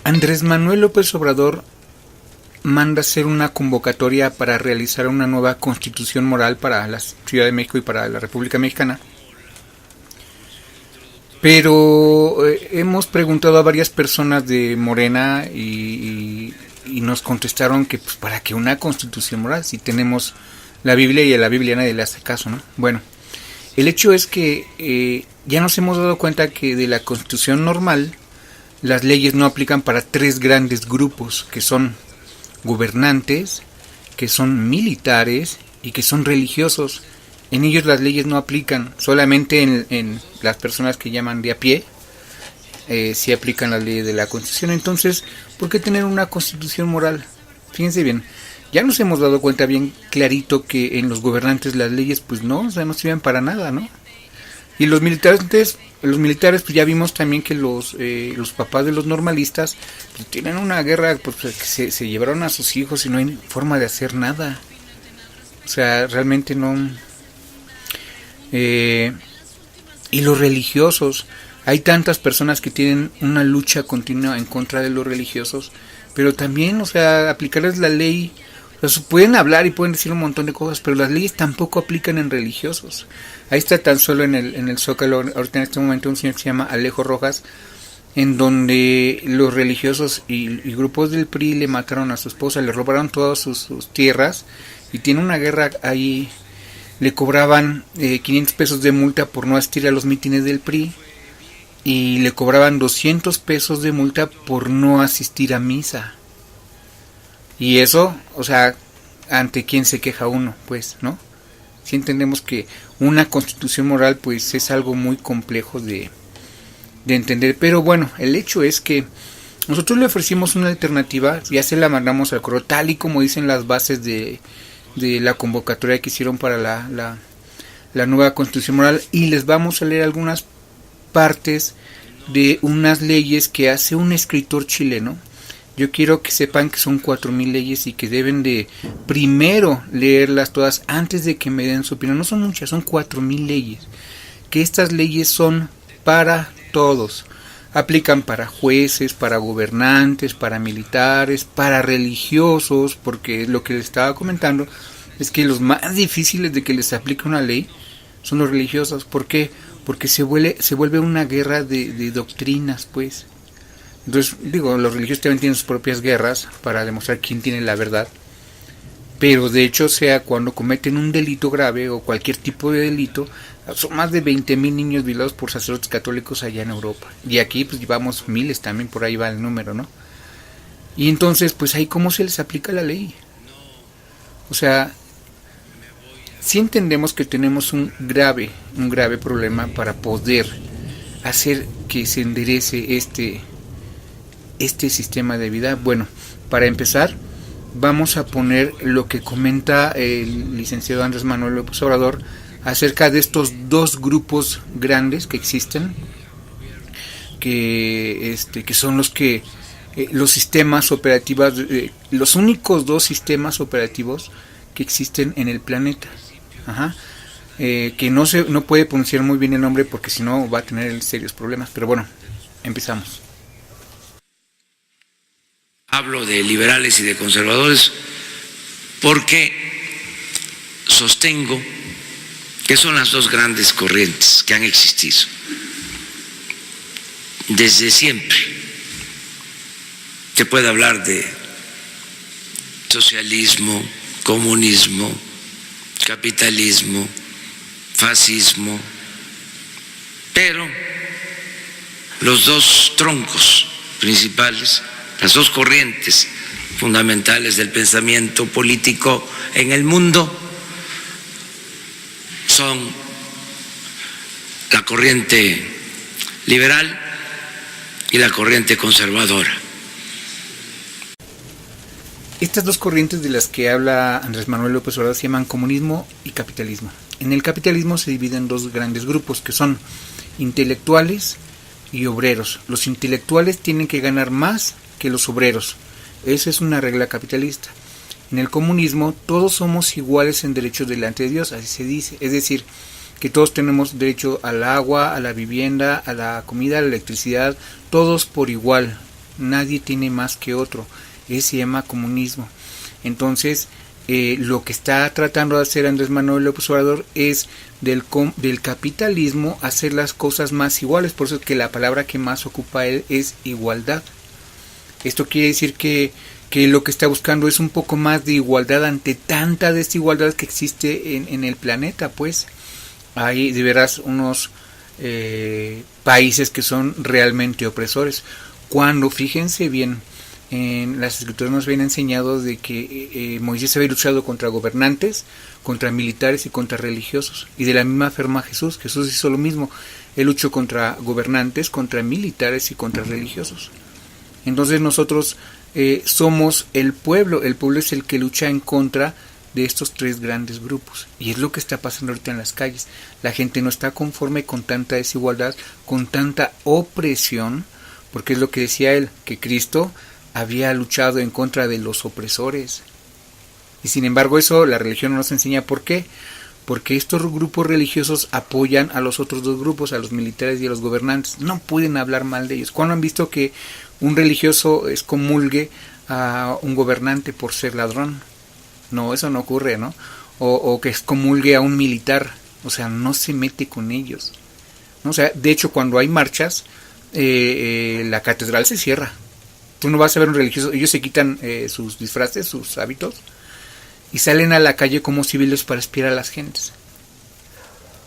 Andrés Manuel López Obrador manda hacer una convocatoria para realizar una nueva constitución moral para la Ciudad de México y para la República Mexicana. Pero hemos preguntado a varias personas de Morena y nos contestaron que pues, para que una constitución moral, si tenemos la Biblia y a la Biblia nadie le hace caso, ¿no? Bueno, el hecho es que ya nos hemos dado cuenta que de la constitución normal las leyes no aplican para tres grandes grupos, que son gobernantes, que son militares y que son religiosos. En ellos las leyes no aplican, solamente en las personas que llaman de a pie, sí aplican las leyes de la Constitución. Entonces, ¿por qué tener una Constitución moral? Fíjense bien, ya nos hemos dado cuenta bien clarito que en los gobernantes las leyes pues no, o sea, no sirven para nada, ¿no? Y los militares pues ya vimos también que los papás de los normalistas pues, tienen una guerra, pues que se llevaron a sus hijos y no hay forma de hacer nada. O sea, realmente no. Y los religiosos, hay tantas personas que tienen una lucha continua en contra de los religiosos, pero también, o sea, aplicarles la ley, o sea, pueden hablar y pueden decir un montón de cosas, pero las leyes tampoco aplican en religiosos. Ahí está tan solo en el Zócalo, ahorita en este momento un señor que se llama Alejo Rojas, en donde los religiosos y grupos del PRI le mataron a su esposa, le robaron todas sus tierras y tiene una guerra ahí. Le cobraban 500 pesos de multa por no asistir a los mítines del PRI y le cobraban 200 pesos de multa por no asistir a misa. Y eso, o sea, ¿ante quién se queja uno? Pues, ¿no? Si entendemos que una constitución moral pues es algo muy complejo de entender. Pero bueno, el hecho es que nosotros le ofrecimos una alternativa, ya se la mandamos al correo, tal y como dicen las bases de la convocatoria que hicieron para la nueva constitución moral, y les vamos a leer algunas partes de unas leyes que hace un escritor chileno. Yo quiero que sepan que son 4,000 leyes y que deben de primero leerlas todas antes de que me den su opinión. No son muchas, son 4,000 leyes. Que estas leyes son para todos. Aplican para jueces, para gobernantes, para militares, para religiosos, porque lo que les estaba comentando es que los más difíciles de que les aplique una ley son los religiosos. ¿Por qué? Porque se vuelve una guerra de doctrinas, pues. Entonces, digo, los religiosos también tienen sus propias guerras para demostrar quién tiene la verdad. Pero de hecho, sea cuando cometen un delito grave o cualquier tipo de delito, son más de 20,000 niños violados por sacerdotes católicos allá en Europa. Y aquí pues llevamos miles también, por ahí va el número, ¿no? Y entonces, pues ahí cómo se les aplica la ley. O sea, sí entendemos que tenemos un grave problema para poder hacer que se enderece este sistema de vida. Bueno, para empezar, vamos a poner lo que comenta el licenciado Andrés Manuel López Obrador acerca de estos dos grupos grandes que existen, que son los sistemas operativos, los únicos dos sistemas operativos que existen en el planeta. Ajá. Que no puede pronunciar muy bien el nombre porque si no va a tener serios problemas, pero bueno, empezamos. Hablo de liberales y de conservadores porque sostengo que son las dos grandes corrientes que han existido desde siempre. Se puede hablar de socialismo, comunismo, capitalismo, fascismo, pero los dos troncos principales, las dos corrientes fundamentales del pensamiento político en el mundo son la corriente liberal y la corriente conservadora. Estas dos corrientes de las que habla Andrés Manuel López Obrador se llaman comunismo y capitalismo. En el capitalismo se dividen dos grandes grupos que son intelectuales y obreros. Los intelectuales tienen que ganar más que los obreros. Esa es una regla capitalista. En el comunismo todos somos iguales en derechos delante de Dios, así se dice. Es decir, que todos tenemos derecho al agua, a la vivienda, a la comida, a la electricidad, todos por igual. nadie tiene más que otro, se llama comunismo. Entonces, lo que está tratando de hacer Andrés Manuel López Obrador es del capitalismo hacer las cosas más iguales, por eso es que la palabra que más ocupa él es igualdad. Esto quiere decir que lo que está buscando es un poco más de igualdad ante tanta desigualdad que existe en el planeta, pues. Hay de veras unos países que son realmente opresores. Cuando, fíjense bien, en las escrituras nos viene enseñado de que Moisés había luchado contra gobernantes, contra militares y contra religiosos. Y de la misma forma Jesús hizo lo mismo. Él luchó contra gobernantes, contra militares y contra religiosos. Entonces nosotros somos el pueblo es el que lucha en contra de estos tres grandes grupos, y es lo que está pasando ahorita en las calles. La gente no está conforme con tanta desigualdad, con tanta opresión, porque es lo que decía él, que Cristo había luchado en contra de los opresores, y sin embargo eso la religión no nos enseña. ¿Por qué? Porque estos grupos religiosos apoyan a los otros dos grupos, a los militares y a los gobernantes. No pueden hablar mal de ellos. ¿Cuándo han visto que un religioso excomulgue a un gobernante por ser ladrón? No, eso no ocurre, ¿no? O que excomulgue a un militar. O sea, no se mete con ellos, ¿no? O sea, de hecho, cuando hay marchas, la catedral se cierra. Tú no vas a ver un religioso. Ellos se quitan sus disfraces, sus hábitos, y salen a la calle como civiles para espiar a las gentes,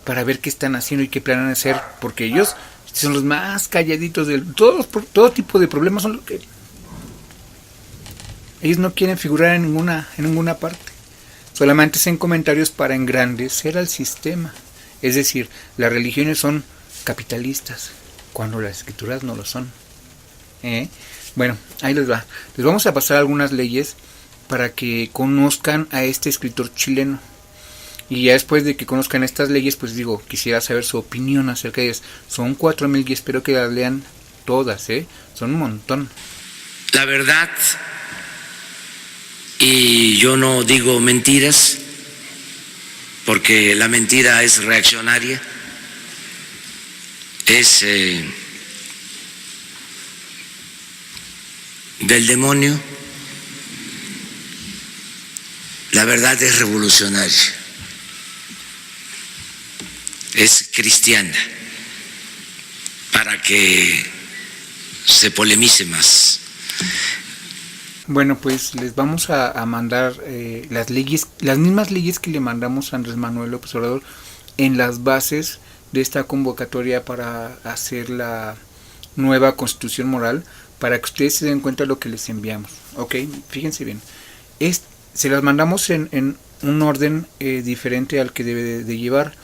para ver qué están haciendo y qué planean hacer, porque ellos son los más calladitos de todo tipo de problemas. Son lo que ellos no quieren figurar en ninguna parte, solamente hacen comentarios para engrandecer al sistema. Es decir, las religiones son capitalistas cuando las escrituras no lo son. Bueno, ahí les va. Les vamos a pasar algunas leyes para que conozcan a este escritor chileno. Y ya después de que conozcan estas leyes, pues digo, quisiera saber su opinión acerca de ellas. Son 4,000 y espero que las lean todas, son un montón. La verdad, y yo no digo mentiras, porque la mentira es reaccionaria, es del demonio. La verdad es revolucionaria, es cristiana, para que se polemice más. Bueno, pues les vamos a mandar las mismas leyes que le mandamos a Andrés Manuel López Obrador en las bases de esta convocatoria para hacer la nueva Constitución Moral, para que ustedes se den cuenta de lo que les enviamos. Ok, fíjense bien. Se las mandamos en un orden diferente al que debe de llevar,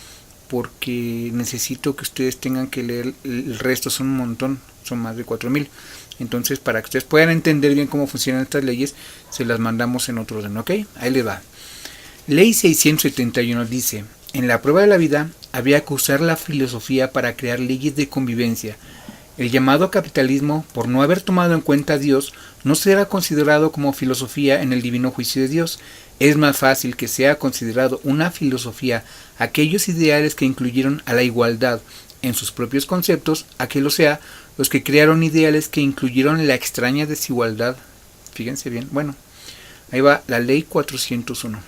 porque necesito que ustedes tengan que leer el resto. Son un montón, son más de 4,000. Entonces, para que ustedes puedan entender bien cómo funcionan estas leyes, se las mandamos en otro orden. Ok, ahí les va. Ley 671 dice: en la prueba de la vida había que usar la filosofía para crear leyes de convivencia. El llamado capitalismo, por no haber tomado en cuenta a Dios, no será considerado como filosofía en el divino juicio de Dios. Es más fácil que sea considerado una filosofía aquellos ideales que incluyeron a la igualdad en sus propios conceptos, a que lo sea los que crearon ideales que incluyeron la extraña desigualdad. Fíjense bien. Bueno, ahí va la ley 401.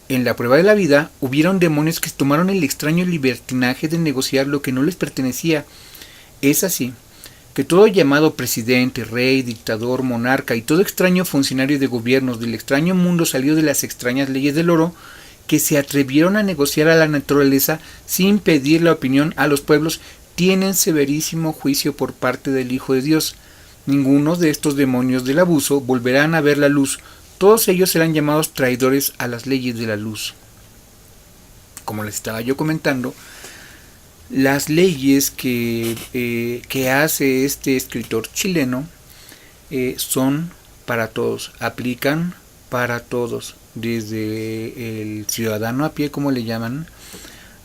En la prueba de la vida hubieron demonios que tomaron el extraño libertinaje de negociar lo que no les pertenecía. Es así que todo llamado presidente, rey, dictador, monarca y todo extraño funcionario de gobiernos del extraño mundo salió de las extrañas leyes del oro, que se atrevieron a negociar a la naturaleza sin pedir la opinión a los pueblos, tienen severísimo juicio por parte del Hijo de Dios. Ninguno de estos demonios del abuso volverán a ver la luz. Todos ellos serán llamados traidores a las leyes de la luz. Como les estaba yo comentando, las leyes que hace este escritor chileno son para todos, aplican para todos, desde el ciudadano a pie, como le llaman,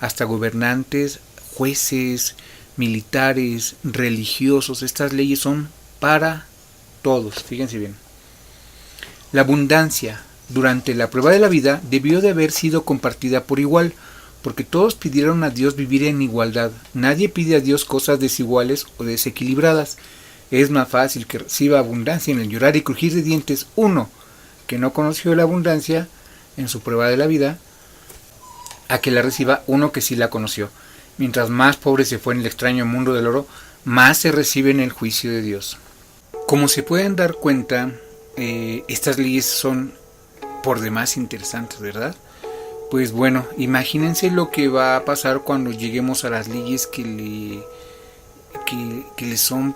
hasta gobernantes, jueces, militares, religiosos. Estas leyes son para todos, fíjense bien. La abundancia durante la prueba de la vida debió de haber sido compartida por igual, porque todos pidieron a Dios vivir en igualdad. Nadie pide a Dios cosas desiguales o desequilibradas. Es más fácil que reciba abundancia en el llorar y crujir de dientes uno que no conoció la abundancia en su prueba de la vida, a que la reciba uno que sí la conoció. Mientras más pobre se fue en el extraño mundo del oro, más se recibe en el juicio de Dios. Como se pueden dar cuenta, estas leyes son por demás interesantes, ¿verdad? Pues bueno, imagínense lo que va a pasar cuando lleguemos a las leyes que le son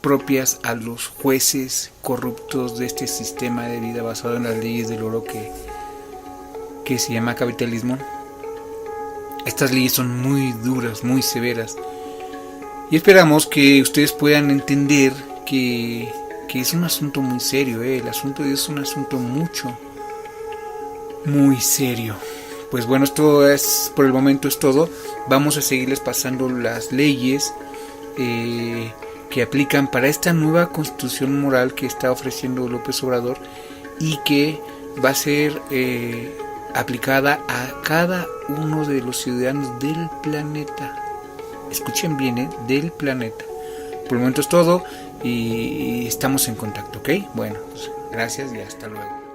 propias a los jueces corruptos de este sistema de vida basado en las leyes del oro que se llama capitalismo. Estas leyes son muy duras, muy severas, y esperamos que ustedes puedan entender que es un asunto muy serio. El asunto de Dios es un asunto muy serio. Pues bueno, esto es, por el momento es todo. Vamos a seguirles pasando las leyes que aplican para esta nueva constitución moral que está ofreciendo López Obrador y que va a ser aplicada a cada uno de los ciudadanos del planeta. Escuchen bien, del planeta. Por el momento es todo y estamos en contacto, ¿ok? Bueno, pues gracias y hasta luego.